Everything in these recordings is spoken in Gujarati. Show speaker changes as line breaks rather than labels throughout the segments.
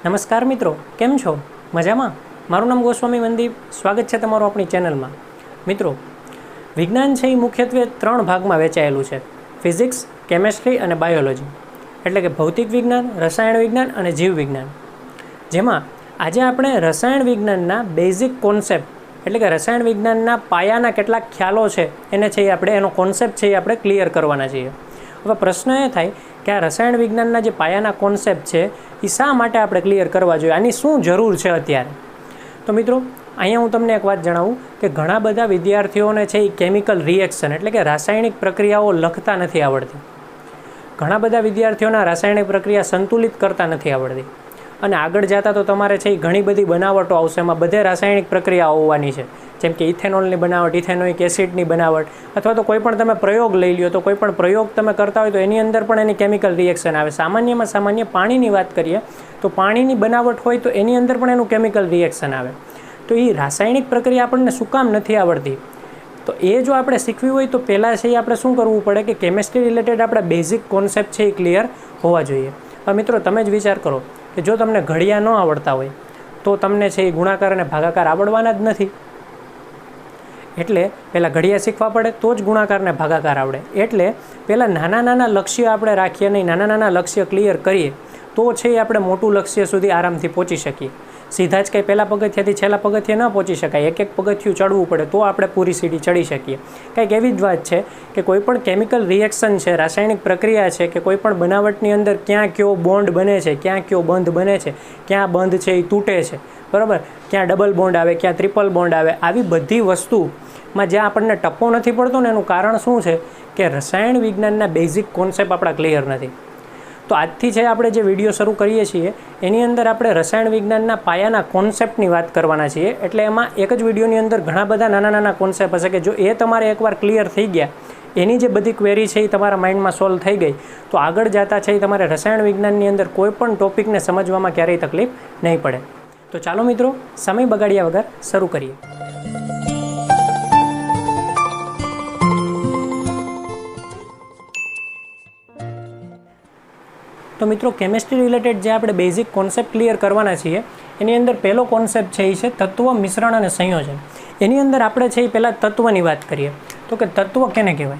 નમસ્કાર મિત્રો, કેમ છો? મજામાં? મારું નામ ગોસ્વામી મનદીપ. સ્વાગત છે તમારું આપણી ચેનલમાં. મિત્રો, વિજ્ઞાન છે એ મુખ્યત્વે 3 ભાગમાં વહેંચાયેલું છે: ફિઝિક્સ, કેમેસ્ટ્રી અને બાયોલોજી. એટલે કે ભૌતિક વિજ્ઞાન, રસાયણ વિજ્ઞાન અને જીવ વિજ્ઞાન. જેમાં આજે આપણે રસાયણ વિજ્ઞાનના બેઝિક કોન્સેપ્ટ, એટલે કે રસાયણ વિજ્ઞાનના પાયાના કેટલાક ખ્યાલો છે એને છે આપણે એનો કોન્સેપ્ટ છે એ આપણે ક્લિયર કરવાના છીએ. હવે પ્રશ્ન એ થાય કે આ રસાયણ વિજ્ઞાનના જે પાયાના કોન્સેપ્ટ છે એ શા માટે આપણે ક્લિયર કરવા જોઈએ, આની શું જરૂર છે અત્યારે? તો મિત્રો, અહીંયા હું તમને એક વાત જણાવું કે ઘણા બધા વિદ્યાર્થીઓને છે એ કેમિકલ રિએક્શન એટલે કે રાસાયણિક પ્રક્રિયાઓ લખતા નથી આવડતી. ઘણા બધા વિદ્યાર્થીઓના રાસાયણિક પ્રક્રિયા સંતુલિત કરતા નથી આવડતી. અને આગળ જતાં તો તમારે છે એ ઘણી બધી બનાવટો આવશે, એમાં બધે રાસાયણિક પ્રક્રિયાઓ હોવાની છે. જેમ કે ઇથેનોલની બનાવટ, ઇથેનોઇક એસિડની બનાવટ, અથવા તો કોઈ પણ તમે પ્રયોગ લઈ લ્યો તો કોઈ પણ પ્રયોગ તમે કરતા હોય તો એની અંદર પણ એની કેમિકલ રિએક્શન આવે. સામાન્યમાં સામાન્ય પાણીની વાત કરીએ તો પાણીની બનાવટ હોય તો એની અંદર પણ એનું કેમિકલ રિએક્શન આવે. તો એ રાસાયણિક પ્રક્રિયા આપણને શું કામ નથી આવડતી? તો એ જો આપણે શીખવી હોય તો પહેલાં છે એ આપણે શું કરવું પડે કે કેમેસ્ટ્રી રિલેટેડ આપણા બેઝિક કોન્સેપ્ટ છે એ ક્લિયર હોવા જોઈએ. હવે મિત્રો, તમે જ વિચાર કરો કે જો તમને ઘડિયા ન આવડતા હોય તો તમને છે એ ગુણાકાર અને ભાગાકાર આવડવાના જ નથી. એટલે પહેલાં ઘડિયા શીખવા પડે તો જ ગુણાકાર ને ભાગાકાર આવડે. એટલે પહેલાં નાના નાના લક્ષ્ય આપણે રાખીએ નહીં, નાના નાના લક્ષ્ય ક્લિયર કરીએ તો છે એ આપણે મોટું લક્ષ્ય સુધી આરામથી પહોંચી શકીએ. સીધા જ કંઈ પહેલાં પગથિયાથી છેલ્લા પગથિયે ન પહોંચી શકાય, એક એક પગથિયું ચડવું પડે તો આપણે પૂરી સીડી ચડી શકીએ. કંઈક એવી જ વાત છે કે કોઈ પણ કેમિકલ રિએક્શન છે, રાસાયણિક પ્રક્રિયા છે કે કોઈ પણ બનાવટની અંદર ક્યાં કયો બોન્ડ બને છે, ક્યાં કયો બંધ બને છે, ક્યાં બંધ છે એ તૂટે છે, બરાબર, ક્યાં ડબલ બોન્ડ આવે, ક્યાં ટ્રિપલ બોન્ડ આવે, આવી બધી વસ્તુમાં જ્યાં આપણને ટપ્પો નથી પડતો ને એનું કારણ શું છે કે રસાયણ વિજ્ઞાનના બેઝિક કોન્સેપ્ટ આપણા ક્લિયર નથી. તો આજથી છે આપણે જે વિડીયો શરૂ કરીએ છીએ એની અંદર આપણે રસાયણ વિજ્ઞાનના પાયાના કોન્સેપ્ટની વાત કરવાના છીએ. એટલે એમાં એક જ વિડીયોની અંદર ઘણા બધા નાના નાના કોન્સેપ્ટ હશે કે જો એ તમારે એકવાર ક્લિયર થઈ ગયા, એની જે બધી ક્વેરી છે એ તમારા માઇન્ડમાં સોલ્વ થઈ ગઈ, તો આગળ જતાં છે એ તમારે રસાયણ વિજ્ઞાનની અંદર કોઈ પણ ટોપિકને સમજવામાં ક્યારેય તકલીફ નહીં પડે. તો ચાલો મિત્રો, સમય બગાડ્યા વગર શરૂ કરીએ. તો મિત્રો, કેમેસ્ટ્રી રિલેટેડ જે આપણે બેઝિક કોન્સેપ્ટ ક્લિયર કરવાના છીએ એની અંદર પહેલો કોન્સેપ્ટ છે એ છે તત્વ, મિશ્રણ અને સંયોજન. એની અંદર આપણે છે એ પહેલાં તત્વની વાત કરીએ તો કે તત્વ કેને કહેવાય?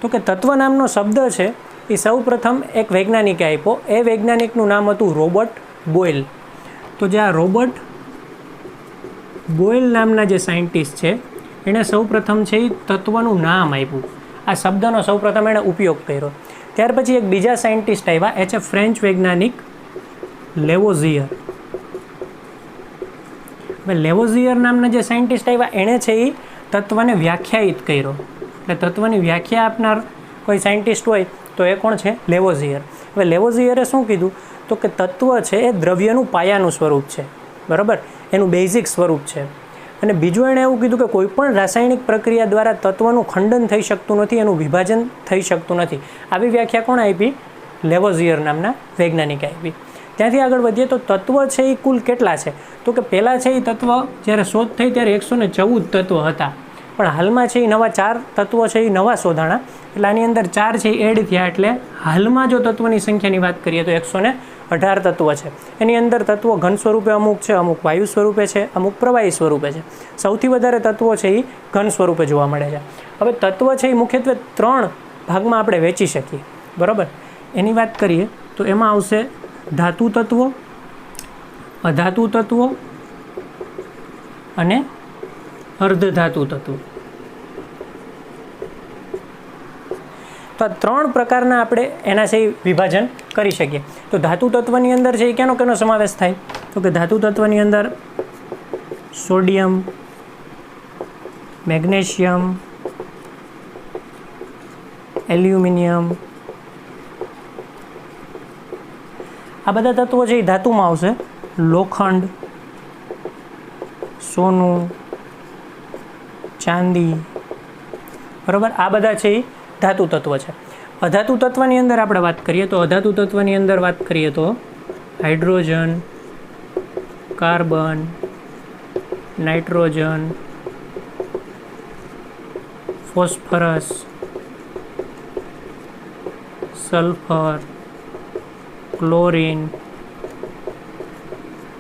તો કે તત્વ નામનો શબ્દ છે એ સૌ પ્રથમ એક વૈજ્ઞાનિકે આપ્યો. એ વૈજ્ઞાનિકનું નામ હતું રોબર્ટ બોયલ. તો જે આ રોબર્ટ બોયલ નામના જે સાયન્ટિસ્ટ છે એણે સૌ પ્રથમ છે એ તત્વનું નામ આપ્યું. આ શબ્દનો સૌપ્રથમ એણે ઉપયોગ કર્યો. ત્યાર પછી એક બીજા સાયન્ટિસ્ટ આવ્યા, એ છે ફ્રેન્ચ વૈજ્ઞાનિક લેવોઝિયર. હવે લેવોઝિયર નામના જે સાયન્ટિસ્ટ આવ્યા એણે છે એ તત્વને વ્યાખ્યાયિત કર્યો. એટલે તત્વની વ્યાખ્યા આપનાર કોઈ સાયન્ટિસ્ટ હોય તો એ કોણ છે? લેવોઝિયર. હવે લેવોઝિયરે શું કીધું તો કે તત્વ છે એ દ્રવ્યનું પાયાનું સ્વરૂપ છે, બરાબર, એનું બેઝિક સ્વરૂપ છે. અને બીજું એણે એવું કીધું કે કોઈ પણ રાસાયણિક પ્રક્રિયા દ્વારા તત્વનું ખંડન થઈ શકતું નથી, એનું વિભાજન થઈ શકતું નથી. આવી વ્યાખ્યા કોણ આપી? લેવોઝિયર નામના વૈજ્ઞાનિકે આપી. ત્યાંથી આગળ વધીએ તો તત્વ છે એ કુલ કેટલા છે? તો કે પહેલાં છે એ તત્વ જ્યારે શોધ થઈ ત્યારે 114 તત્વ હતા, પણ હાલમાં છે એ નવા 4 તત્વો છે એ નવા શોધાણા. એટલે આની અંદર 4 છે એ એડ થયા. એટલે હાલમાં જો તત્વની સંખ્યાની વાત કરીએ તો 118 તત્વ છે. એની અંદર તત્વો ઘન સ્વરૂપે અમુક છે, અમુક વાયુ સ્વરૂપે છે, અમુક પ્રવાહી સ્વરૂપે છે. સૌથી વધારે તત્વો છે એ ઘન સ્વરૂપે જોવા મળે છે. હવે તત્વ છે એ મુખ્યત્વે 3 ભાગમાં આપણે વહેંચી શકીએ, બરાબર. એની વાત કરીએ તો એમાં આવશે ધાતુ તત્વો, અધાતુ તત્વો અને અર્ધધાતુ તત્વો. તો આ 3 પ્રકારના આપણે એના છે વિભાજન કરી શકીએ. તો ધાતુ તત્વની અંદર છે એ કેનો કેનો સમાવેશ થાય? તો કે ધાતુ તત્વની અંદર સોડિયમ, મેગ્નેશિયમ, એલ્યુમિનિયમ, આ બધા તત્વો છે એ ધાતુમાં આવશે. લોખંડ, સોનું, ચાંદી, બરાબર, આ બધા છે એ ધાતુ તત્વ છે. અધાતુ તત્વની અંદર આપણે વાત કરીએ તો અધાતુ તત્વની અંદર વાત કરીએ તો hydrogen, carbon, nitrogen, phosphorus, sulphur, chlorine,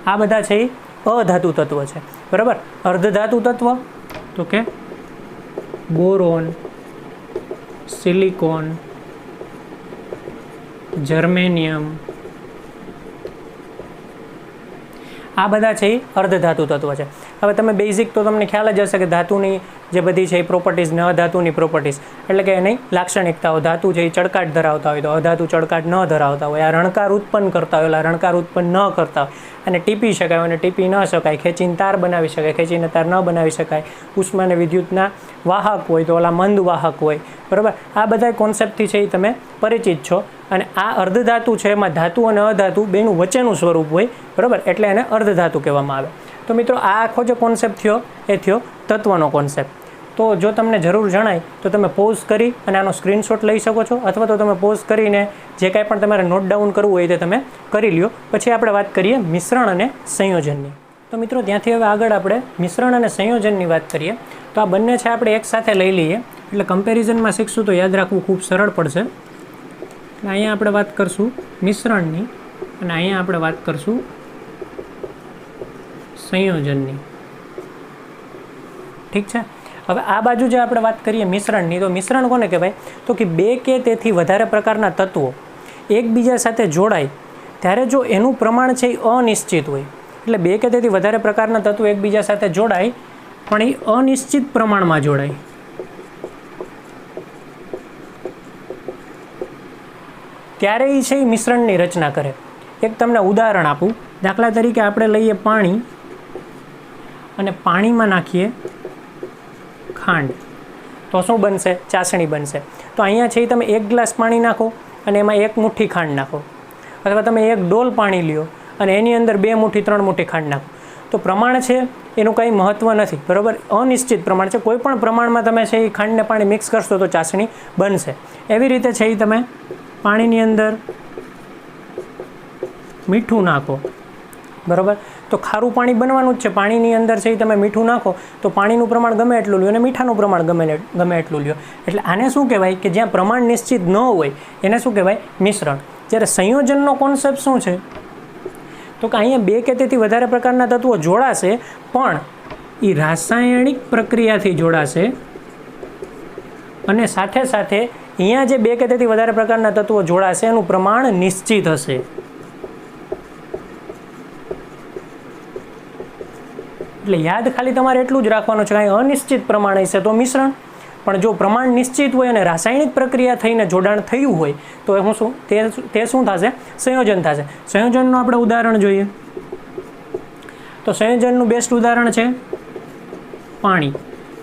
આ બધા છે એ અધાતુ તત્વ છે, બરાબર. અર્ધધાતુ તત્વ તો કે બોરોન, સિલિકોન, જર્મેનિયમ, આ બધા છે એ અર્ધધાતુ તત્વ છે. હવે તમે બેઝિક તો તમને ખ્યાલ જ હશે કે ધાતુની જે બધી છે એ પ્રોપર્ટીઝ ને અધાતુની પ્રોપર્ટીઝ એટલે કે એની લાક્ષણિકતાઓ. ધાતુ છે એ ચળકાટ ધરાવતા હોય તો અધાતુ ચળકાટ ન ધરાવતા હોય. આ રણકાર ઉત્પન્ન કરતા હોય, રણકાર ઉત્પન્ન ન કરતા હોય. અને ટીપી શકાય અને ટીપી ન શકાય. ખેંચીને તાર બનાવી શકાય, ખેંચીને તાર ન બનાવી શકાય. ઉષ્મા અને વિદ્યુતના વાહક હોય તો ઓલા મંદ વાહક હોય, બરાબર. આ બધા કોન્સેપ્ટથી છે એ તમે પરિચિત છો. અને આ અર્ધધાતુ છે એમાં ધાતુ અને અધાતુ બેનું વચ્ચેનું સ્વરૂપ હોય, બરાબર. એટલે એને અર્ધધાતુ કહેવામાં આવે. તો મિત્રો આ આખો જે કોન્સેપ્ટ થયો એ થયો તત્વનો કોન્સેપ્ટ. તો જો તમને જરૂર જણાય તો તમે પોઝ કરી અને આનો સ્ક્રીનશોટ લઈ શકો છો, અથવા તો તમે પોઝ કરીને જે કાંઈ પણ તમારે નોટ ડાઉન કરવું હોય તે તમે કરી લ્યો. પછી આપણે વાત કરીએ મિશ્રણ અને સંયોજનની. તો મિત્રો ત્યાંથી હવે આગળ આપણે મિશ્રણ અને સંયોજનની વાત કરીએ. તો આ બંને છે આપણે એકસાથે લઈ લઈએ એટલે કમ્પેરિઝનમાં શીખશું તો યાદ રાખવું ખૂબ સરળ પડશે. અહીંયા આપણે વાત કરશું મિશ્રણની અને અહીંયા આપણે વાત કરશું સંયોજનની. ઠીક છે. હવે આ બાજુ જે આપણે વાત કરીએ મિશ્રણની, તો મિશ્રણ કોને કહેવાય? તો કે બે કે તેથી વધારે પ્રકારના તત્વો એકબીજા સાથે જોડાય ત્યારે જો એનું પ્રમાણ છે એ અનિશ્ચિત હોય. એટલે બે કે તેથી વધારે પ્રકારના તત્વો એકબીજા સાથે જોડાય પણ એ અનિશ્ચિત પ્રમાણમાં જોડાય. ત્યારે એ છે એ મિશ્રણની રચના કરે. એક તમને ઉદાહરણ આપું. દાખલા તરીકે આપણે લઈએ પાણી અને પાણીમાં નાખીએ ખાંડ, તો શું બનશે? ચાસણી બનશે. તો અહીંયા છે તમે 1 ગ્લાસ પાણી નાખો અને એમાં 1 મુઠ્ઠી ખાંડ નાખો, અથવા તમે 1 ડોલ પાણી લ્યો અને એની અંદર 2 મુઠ્ઠી 3 મુઠ્ઠી ખાંડ નાખો. તો પ્રમાણ છે એનું કંઈ મહત્ત્વ નથી, બરાબર. અનિશ્ચિત પ્રમાણ છે. કોઈ પણ પ્રમાણમાં તમે છે એ ખાંડને પાણી મિક્સ કરશો તો ચાસણી બનશે. એવી રીતે છે એ તમે પાણીની અંદર મીઠું નાખો, બરાબર. તો ખારું પાણી બનવાનું જ છે. પાણીની અંદર છે એ તમે મીઠું નાખો તો પાણીનું પ્રમાણ ગમે એટલું લ્યો અને મીઠાનું પ્રમાણ ગમે એટલું લ્યો. એટલે આને શું કહેવાય કે જ્યાં પ્રમાણ નિશ્ચિત ન હોય એને શું કહેવાય? મિશ્રણ. જ્યારે સંયોજનનો કોન્સેપ્ટ શું છે? તો કે અહીંયા બે કે તેથી વધારે પ્રકારના તત્વો જોડાશે પણ એ રાસાયણિક પ્રક્રિયાથી જોડાશે અને સાથે સાથે અહીંયા જે બે કે તેથી વધારે પ્રકારના તત્વો જોડાશે એનું પ્રમાણ નિશ્ચિત હશે. એટલે યાદ ખાલી તમારે એટલું જ રાખવાનું છે, કાંઈ અનિશ્ચિત પ્રમાણ હશે તો મિશ્રણ, પણ જો પ્રમાણ નિશ્ચિત હોય અને રાસાયણિક પ્રક્રિયા થઈને જોડાણ થયું હોય તો હું શું તે શું થશે? સંયોજન થશે. સંયોજનનું આપણે ઉદાહરણ જોઈએ તો સંયોજનનું બેસ્ટ ઉદાહરણ છે પાણી.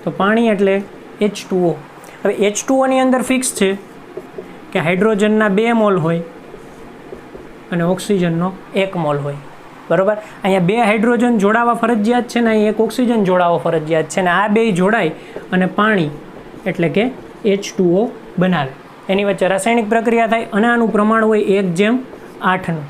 તો પાણી એટલે H2O. હવે H2Oની અંદર ફિક્સ છે કે હાઇડ્રોજનના 2 મોલ હોય અને ઓક્સિજનનો 1 મોલ હોય, બરાબર. અહીંયા 2 હાઇડ્રોજન જોડાવા ફરજિયાત છે ને અહીં 1 ઓક્સિજન જોડાવો ફરજિયાત છે ને આ 2 જોડાય અને પાણી એટલે કે H2O બનાવે. એની વચ્ચે રાસાયણિક પ્રક્રિયા થાય અને આનું પ્રમાણ હોય 1:8નું,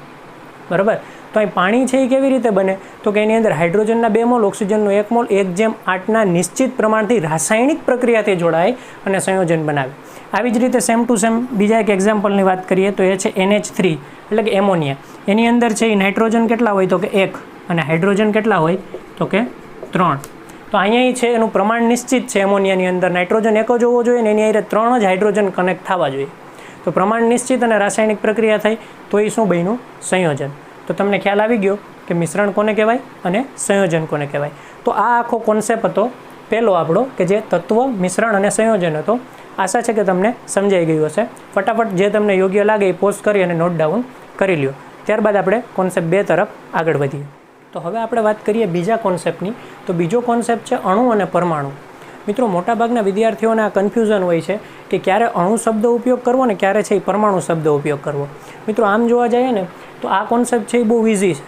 બરાબર. તો અહીં પાણી છે એ કેવી રીતે બને? તો કે એની અંદર હાઇડ્રોજનના 2 મોલ, ઓક્સિજનનો 1 મોલ 1:8ના નિશ્ચિત પ્રમાણથી રાસાયણિક પ્રક્રિયાથી જોડાય અને સંયોજન બનાવે. આવી જ રીતે સેમ ટુ સેમ બીજા એક એક્ઝામ્પલની વાત કરીએ તો એ છે NH3 એટલે કે એમોનિયા. એની અંદર છે એ નાઇટ્રોજન કેટલા હોય? તો કે 1 અને હાઇડ્રોજન કેટલા હોય? તો કે 3. તો અહીંયા છે એનું પ્રમાણ નિશ્ચિત છે. એમોનિયાની અંદર નાઇટ્રોજન 1 જ હોવો જોઈએ ને એની અંદર 3 જ હાઇડ્રોજન કનેક્ટ થવા જોઈએ. તો પ્રમાણ નિશ્ચિત અને રાસાયણિક પ્રક્રિયા થઈ તો એ શું બન્યું? સંયોજન. તો તમને ખ્યાલ આવી ગયો કે મિશ્રણ કોને કહેવાય અને સંયોજન કોને કહેવાય. તો આ આખો કોન્સેપ્ટ હતો પહેલો આપણો કે જે તત્વ, મિશ્રણ અને સંયોજન હતો. આશા છે કે તમને સમજાઈ ગયું હશે. ફટાફટ જે તમને યોગ્ય લાગે એ પોસ્ટ કરી અને નોટ ડાઉન કરી લ્યો. ત્યારબાદ આપણે કોન્સેપ્ટ 2 તરફ આગળ વધીએ. તો હવે આપણે વાત કરીએ બીજા કોન્સેપ્ટની. તો બીજો કોન્સેપ્ટ છે અણુ અને પરમાણુ. મિત્રો મોટાભાગના વિદ્યાર્થીઓને આ કન્ફ્યુઝન હોય છે કે ક્યારે અણુ શબ્દ ઉપયોગ કરવો ને ક્યારે છે એ પરમાણુ શબ્દ ઉપયોગ કરવો. મિત્રો આમ જોવા જઈએ ને તો આ કોન્સેપ્ટ છે એ બહુ ઇઝી છે,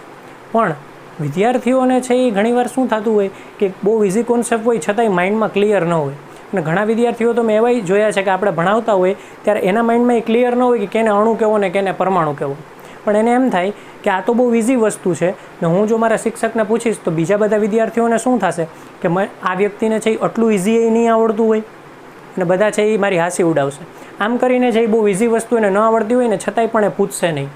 પણ વિદ્યાર્થીઓને છે એ ઘણીવાર શું થતું હોય કે બહુ ઇઝી કોન્સેપ્ટ હોય છતાંય માઇન્ડમાં ક્લિયર ન હોય. અને ઘણા વિદ્યાર્થીઓ તો મેં એવા જોયા છે કે આપણે ભણાવતા હોય ત્યારે એના માઇન્ડમાં એ ક્લિયર ન હોય કે કેને અણુ કહેવો ને કેને પરમાણુ કહેવો. પણ એને એમ થાય કે આ તો બહુ ઇઝી વસ્તુ છે ને હું જો મારા શિક્ષકને પૂછીશ તો બીજા બધા વિદ્યાર્થીઓને શું થશે કે આ વ્યક્તિને છે એ આટલું ઇઝી એ નહીં આવડતું હોય અને બધા છે એ મારી હાંસી ઉડાવશે. આમ કરીને છે એ બહુ ઇઝી વસ્તુ એને ન આવડતી હોય ને છતાંય પણ એ પૂછશે નહીં.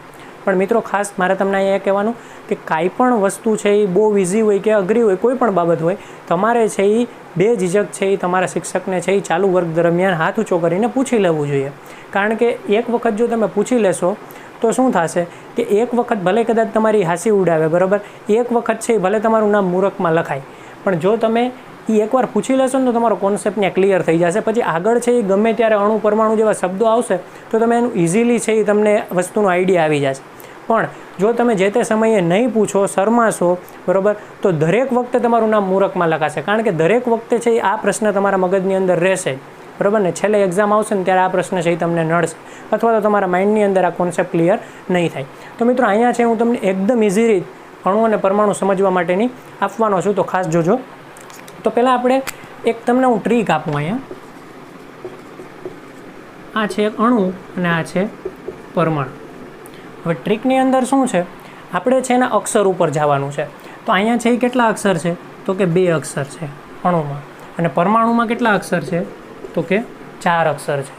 પણ મિત્રો ખાસ મારે તમને અહીંયા કહેવાનું કે કાંઈ પણ વસ્તુ છે એ બહુ ઇઝી હોય કે અઘરી હોય, કોઈ પણ બાબત હોય, તમારે છે એ બેઝિઝક છે એ તમારા શિક્ષકને છે એ ચાલુ વર્ગ દરમિયાન હાથ ઊંચો કરીને પૂછી લેવું જોઈએ. કારણ કે એક વખત જો તમે પૂછી લેશો તો શું થશે કે એક વખત ભલે કદાચ તમારી હાંસી ઉડાવે, બરાબર, એક વખત છે ભલે તમારું નામ મૂરખમાં લખાય, પણ જો તમે એ એકવાર પૂછી લેશો ને તો તમારો કોન્સેપ્ટ ત્યાં ક્લિયર થઈ જશે. પછી આગળ છે એ ગમે ત્યારે અણુ પરમાણુ જેવા શબ્દો આવશે તો તમે એનું ઇઝીલી છે એ તમને વસ્તુનો આઈડિયા આવી જશે. પણ જો તમે જે તે સમયે નહીં પૂછો, શરમાશો, બરાબર, તો દરેક વખતે તમારું નામ મૂરખમાં લખાશે. કારણ કે દરેક વખતે છે આ પ્રશ્ન તમારા મગજની અંદર રહેશે, બરાબર ને. છેલ્લે એક્ઝામ આવશે ને ત્યારે આ પ્રશ્ન છે એ તમને નડશે અથવા તો તમારા માઇન્ડની અંદર આ કોન્સેપ્ટ ક્લિયર નહીં થાય. તો મિત્રો અહીંયા છે હું તમને એકદમ ઇઝી રીત અણુ અને પરમાણુ સમજવા માટેની આપવાનો છું, તો ખાસ જોજો. તો પહેલાં આપણે એક તમને હું ટ્રીક આપું અહીંયા. આ છે એક અણુ અને આ છે પરમાણુ. હવે ટ્રીકની અંદર શું છે, આપણે છે એના અક્ષર ઉપર જવાનું છે. તો અહીંયા છે એ કેટલા અક્ષર છે, તો કે 2 અક્ષર છે અણુમાં, અને પરમાણુમાં કેટલા અક્ષર છે, તો કે 4 અક્ષર છે.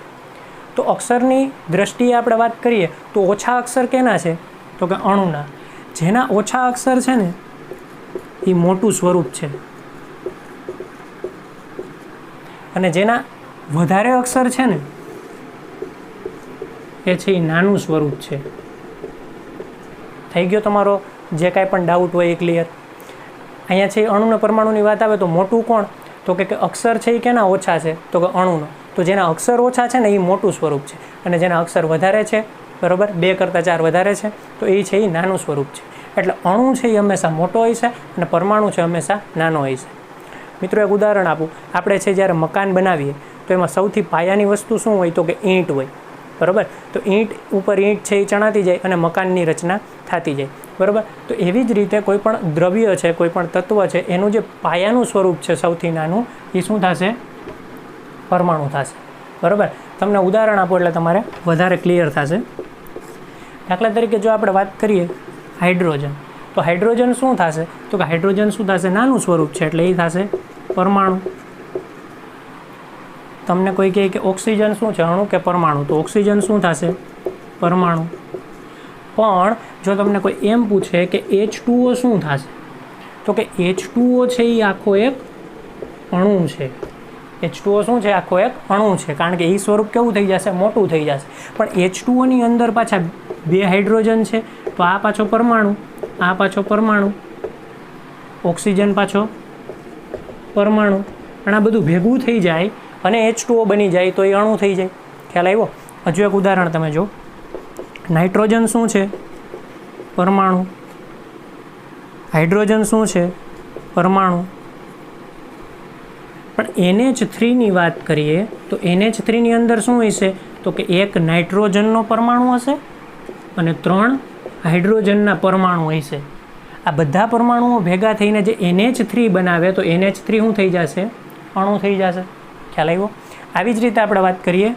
તો અક્ષરની દ્રષ્ટિએ આપણે વાત કરીએ તો ઓછા અક્ષર કેના છે, તો કે અણુના. જેના ઓછા અક્ષર છે ને એ મોટું સ્વરૂપ છે, અને જેના વધારે અક્ષર છે ને એ છે એ નાનું સ્વરૂપ છે. થઈ ગયો તમારો જે કાંઈ પણ ડાઉટ હોય એ ક્લિયર. અહીંયા છે અણુ અને પરમાણુની વાત આવે તો મોટું કોણ, તો કે અક્ષર છે એ કેના ઓછા છે, તો કે અણુનો. તો જેના અક્ષર ઓછા છે ને એ મોટું સ્વરૂપ છે, અને જેના અક્ષર વધારે છે, બરાબર, 2 કરતાં 4 વધારે છે, તો એ છે એ નાનું સ્વરૂપ છે. એટલે અણુ છે એ હંમેશા મોટો હોય છે અને પરમાણુ છે હંમેશા નાનો હોય છે. મિત્રો એક ઉદાહરણ આપું. આપણે છે જ્યારે મકાન બનાવીએ તો એમાં સૌથી પાયાની વસ્તુ શું હોય, તો કે ઈંટ હોય, બરાબર. તો ઈંટ ઉપર ઈંટ છે એ ચણાતી જાય અને મકાનની રચના થતી જાય, બરાબર. તો એવી જ રીતે કોઈ પણ દ્રવ્ય છે, કોઈ પણ તત્વ છે, એનું જે પાયાનું સ્વરૂપ છે સૌથી નાનું, એ શું થશે, પરમાણુ થશે, બરાબર. તમને ઉદાહરણ આપો એટલે તમારે વધારે ક્લિયર થશે. દાખલા તરીકે જો આપણે વાત કરીએ હાઇડ્રોજન, તો હાઇડ્રોજન શું થશે, તો કે હાઇડ્રોજન શું થશે, નાનું સ્વરૂપ છે એટલે એ થશે પરમાણુ. તમને કોઈ કહે કે ઓક્સિજન શું છે, અણુ કે પરમાણુ, તો ઓક્સિજન શું થશે, પરમાણુ. પણ જો તમને કોઈ એમ પૂછે કે H2O શું થશે, તો કે H2O છે એ આખો એક અણુ છે. H2O શું છે, આખો એક અણુ છે. કારણ કે એ સ્વરૂપ કેવું થઈ જશે, મોટું થઈ જશે. પણ H2Oની અંદર પાછા 2 હાઇડ્રોજન છે, તો આ પાછો પરમાણુ, આ પાછો પરમાણુ, ઓક્સિજન પાછો પરમાણુ, અને આ બધું ભેગું થઈ જાય અને H2O બની જાય તો એ અણુ થઈ જાય. ખ્યાલ આવ્યો? હજુ એક ઉદાહરણ તમે જો. નાઇટ્રોજન શું છે, પરમાણુ. હાઇડ્રોજન શું છે, પરમાણુ. પણ NH3ની વાત કરીએ તો NH3ની અંદર શું હશે, તો કે 1 નાઇટ્રોજનનો પરમાણુ હશે અને 3 હાઇડ્રોજનના પરમાણુ હશે. આ બધા પરમાણુઓ ભેગા થઈને જે NH3 બનાવે તો NH3 શું થઈ જશે, અણુ થઈ જશે. ખ્યાલ આવ્યો? આવી જ રીતે આપણે વાત કરીએ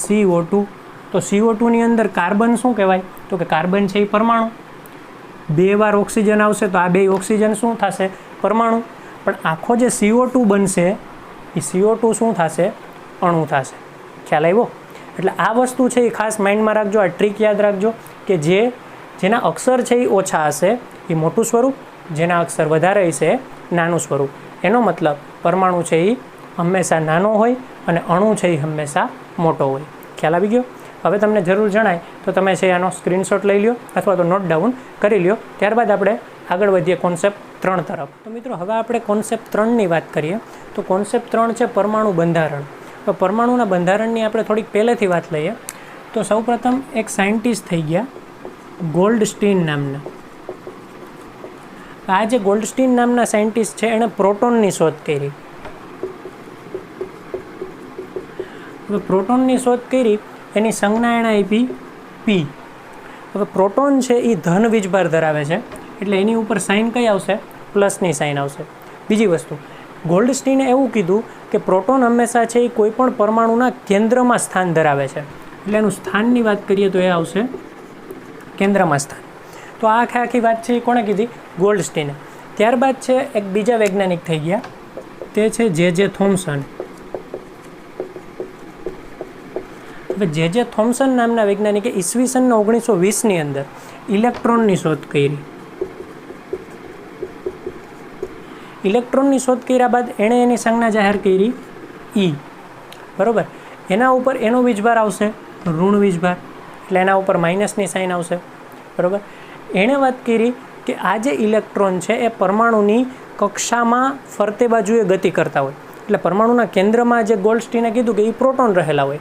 CO2. તો CO2ની અંદર કાર્બન શું કહેવાય, તો કે કાર્બન છે એ પરમાણુ. 2 વાર ઓક્સિજન આવશે તો આ 2 ઓક્સિજન શું થશે, પરમાણુ. પણ આખો જે CO2 બનશે એ CO2 શું થશે, અણુ થશે. ખ્યાલ આવ્યો? એટલે આ વસ્તુ છે એ ખાસ માઇન્ડમાં રાખજો, આ ટ્રીક યાદ રાખજો કે જેના અક્ષર છે એ ઓછા હશે એ મોટું સ્વરૂપ, જેના અક્ષર વધારે હશે નાનું સ્વરૂપ. એનો મતલબ પરમાણુ છે એ હંમેશા નાનો હોય અને અણુ છે એ હંમેશા મોટો હોય. ખ્યાલ આવી ગયો? હવે તમને જરૂર જણાય તો તમે છે આનો સ્ક્રીનશોટ લઈ લો અથવા તો નોટ ડાઉન કરી લો. ત્યારબાદ આપણે આગળ વધીએ કોન્સેપ્ટ 3 તરફ. તો મિત્રો હવે આપણે કોન્સેપ્ટ 3ની વાત કરીએ. તો કોન્સેપ્ટ 3 છે પરમાણુ બંધારણ. તો પરમાણુના બંધારણની આપણે થોડીક પહેલેથી વાત લઈએ. તો સૌપ્રથમ એક સાયન્ટિસ્ટ થઈ ગયા ગોલ્ડસ્ટીન નામના. આ જે ગોલ્ડસ્ટીન નામના સાયન્ટિસ્ટ છે એણે પ્રોટોનની શોધ કરી. હવે પ્રોટોનની શોધ કરી એની સંજ્ઞા એણે આપી P. હવે પ્રોટોન છે એ ધન વીજભાર ધરાવે છે એટલે એની ઉપર સાઇન કઈ આવશે, પ્લસની સાઇન આવશે. બીજી વસ્તુ, ગોલ્ડસ્ટીને એવું કીધું કે પ્રોટોન હંમેશા છે એ કોઈ પણ પરમાણુના કેન્દ્રમાં સ્થાન ધરાવે છે. એટલે એનું સ્થાનની વાત કરીએ તો એ આવશે કેન્દ્રમાં સ્થાન. તો આ આખી વાત છે એ કોણે કીધી, ગોલ્ડસ્ટીને. ત્યારબાદ છે એક બીજા વૈજ્ઞાનિક થઈ ગયા, તે છે J.J. થોમ્સન. હવે J.J. થોમ્સન નામના વૈજ્ઞાનિકે ઈસવીસન 1920ની અંદર ઇલેક્ટ્રોનની શોધ કરી. ઇલેક્ટ્રોનની શોધ કર્યા બાદ એણે એની સંજ્ઞા જાહેર કરી E. બરાબર. એના ઉપર એનો વીજભાર આવશે ઋણ વીજભાર, એટલે એના ઉપર માઇનસની સાઇન આવશે. બરાબર. એણે વાત કરી કે આ જે ઇલેક્ટ્રોન છે એ પરમાણુની કક્ષામાં ફરતે બાજુએ ગતિ કરતા હોય. એટલે પરમાણુના કેન્દ્રમાં જે ગોલ્ડસ્ટીને કીધું કે એ પ્રોટોન રહેલા હોય.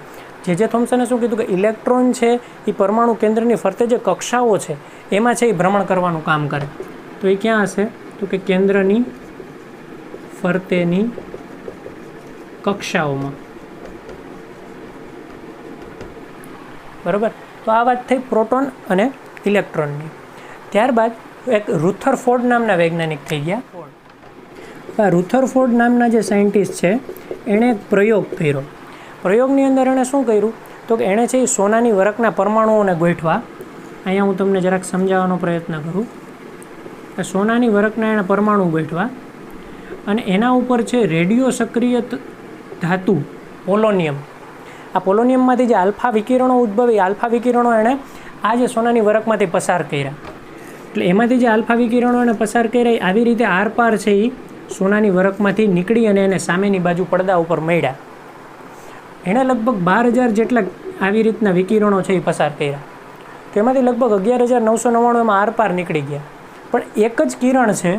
જે થોમ્સને શું કીધું કે ઇલેક્ટ્રોન છે એ પરમાણુ કેન્દ્રની ફરતે જે કક્ષાઓ છે એમાં છે એ ભ્રમણ કરવાનું કામ કરે. તો એ ક્યાં હશે? તો કે કેન્દ્રની ફરતેની કક્ષાઓમાં. બરાબર. તો આ વાત થઈ પ્રોટોન અને ઇલેક્ટ્રોનની. ત્યારબાદ એક રુથરફોર્ડ નામના વૈજ્ઞાનિક થઈ ગયા. આ રુથરફોર્ડ નામના જે સાયન્ટિસ્ટ છે એણે એક પ્રયોગ કર્યો. પ્રયોગની અંદર એણે શું કર્યું? તો કે એણે છે એ સોનાની વરખના પરમાણુઓને ગોઠવા. અહીંયા હું તમને જરાક સમજાવવાનો પ્રયત્ન કરું. સોનાની વરખના એણે પરમાણુ ગોઠવા અને એના ઉપર છે રેડિયો સક્રિય ધાતુ પોલોનિયમ. આ પોલોનિયમમાંથી જે આલ્ફા વિકિરણો ઉદ્ભવી, આલ્ફા વિકિરણો એણે આ જે સોનાની વરખમાંથી પસાર કર્યા. એટલે એમાંથી જે આલ્ફા વિકિરણો એણે પસાર કર્યા આવી રીતે આરપાર છે એ સોનાની વરખમાંથી નીકળી અને એને સામેની બાજુ પડદા ઉપર મળ્યા. એણે લગભગ 12,000 જેટલા આવી રીતના વિકિરણો છે એ પસાર કર્યા. તો એમાંથી લગભગ 11,999 એમાં આરપાર નીકળી ગયા. પણ એક જ કિરણ છે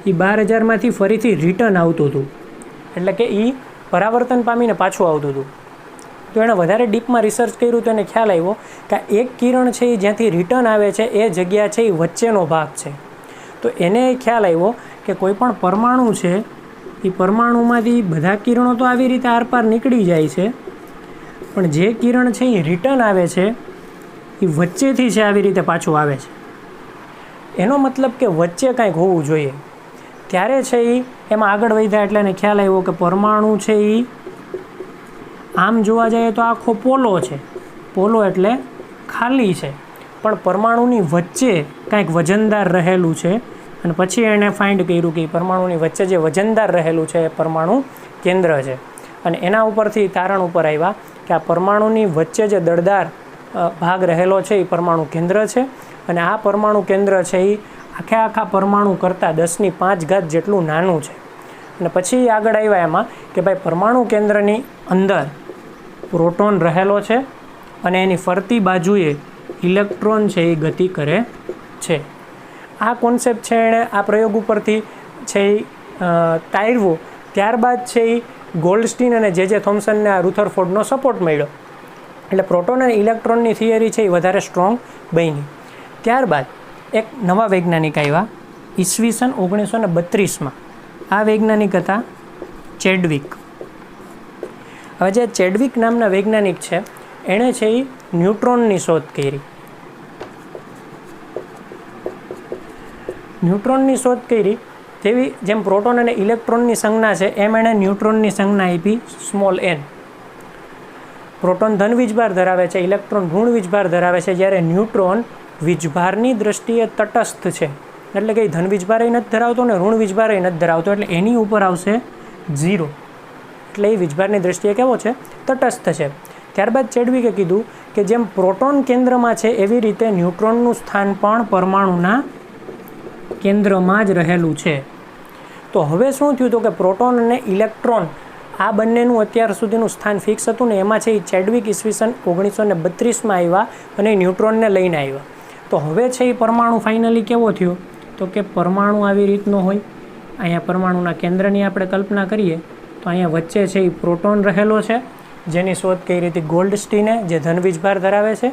એ 12,000માંથી ફરીથી રિટર્ન આવતું હતું. એટલે કે એ પરાવર્તન પામીને પાછું આવતું હતું. તો એણે વધારે ડીપમાં રિસર્ચ કર્યું તો એને ખ્યાલ આવ્યો કે એક કિરણ છે એ જ્યાંથી રિટર્ન આવે છે એ જગ્યા છે એ વચ્ચેનો ભાગ છે. તો એને ખ્યાલ આવ્યો કે કોઈ પણ પરમાણુ છે એ પરમાણુમાંથી બધા કિરણો તો આવી રીતે આરપાર નીકળી જાય છે, પણ જે કિરણ છે એ રિટર્ન આવે છે એ વચ્ચેથી છે આવી રીતે પાછું આવે છે. એનો મતલબ કે વચ્ચે કાંઈક હોવું જોઈએ. ત્યારે છે એ એમાં આગળ વધ્યા એટલે એને ખ્યાલ આવ્યો કે પરમાણુ છે એ આમ જોવા જઈએ તો આખો પોલો છે. પોલો એટલે ખાલી છે, પણ પરમાણુની વચ્ચે કાંઈક વજનદાર રહેલું છે. અને પછી એણે ફાઇન્ડ કર્યું કે પરમાણુની વચ્ચે જે વજનદાર રહેલું છે એ પરમાણુ કેન્દ્ર છે. અને એના ઉપરથી તારણ ઉપર આવ્યા કે આ પરમાણુની વચ્ચે જે દળદાર ભાગ રહેલો છે એ પરમાણુ કેન્દ્ર છે. અને આ પરમાણુ કેન્દ્ર છે એ આખા પરમાણુ કરતાં 10⁵ જેટલું નાનું છે. અને પછી આગળ આવ્યા એમાં કે ભાઈ પરમાણુ કેન્દ્રની અંદર પ્રોટોન રહેલો છે અને એની ફરતી બાજુએ ઇલેક્ટ્રોન છે એ ગતિ કરે છે. આ કોન્સેપ્ટ છે એણે આ પ્રયોગ ઉપરથી છે એ તારવ્યો. ત્યારબાદ છે એ ગોલ્ડસ્ટીન અને જે થોમ્સનને આ રુથરફોર્ડનો સપોર્ટ મળ્યો. એટલે પ્રોટોન અને ઇલેક્ટ્રોનની થિયરી છે એ વધારે સ્ટ્રોંગ બની. ત્યારબાદ એક નવા વૈજ્ઞાનિક આવ્યા ઈસવીસન 1932માં. આ વૈજ્ઞાનિક હતા ચેડવિક. હવે જે ચેડવિક નામના વૈજ્ઞાનિક છે એણે છે એ ન્યુટ્રોનની શોધ કરી. ન્યુટ્રોનની શોધ કરી તેવી જેમ પ્રોટોન અને ઇલેક્ટ્રોનની સંજ્ઞા છે એમ એણે ન્યુટ્રોનની સંજ્ઞા આપી n. પ્રોટોન ધન વીજભાર ધરાવે છે, ઇલેક્ટ્રોન ઋણ વીજભાર ધરાવે છે. જ્યારે ન્યુટ્રોન વીજભારની દ્રષ્ટિએ તટસ્થ છે, એટલે કે ધન વીજભાર નથી ધરાવતો ને ઋણ વીજભાર નથી ધરાવતો, એટલે એની ઉપર આવશે 0. એટલે એ વીજભારની દ્રષ્ટિએ કેવો છે? તટસ્થ છે. ત્યારબાદ ચેડવિકે કીધું કે જેમ પ્રોટોન કેન્દ્રમાં છે એવી રીતે ન્યુટ્રોનનું સ્થાન પણ પરમાણુના કેન્દ્રમાં જ રહેલું છે. તો હવે શું થયું તો કે પ્રોટોન અને ઇલેક્ટ્રોન આ બંનેનું અત્યાર સુધીનું સ્થાન ફિક્સ હતું ને એમાં છે એ ચેડવિક ઈસવીસન 1932માં આવ્યા અને ન્યુટ્રોનને લઈને આવ્યા. તો હવે છે એ પરમાણુ ફાઇનલી કેવો થયો તો કે પરમાણુ આવી રીતનો હોય. અહીંયા પરમાણુના કેન્દ્રની આપણે કલ્પના કરીએ તો અહીંયા વચ્ચે છે એ પ્રોટોન રહેલો છે જેની શોધ કરી હતી ગોલ્ડસ્ટીને, જે ધન વીજભાર ધરાવે છે.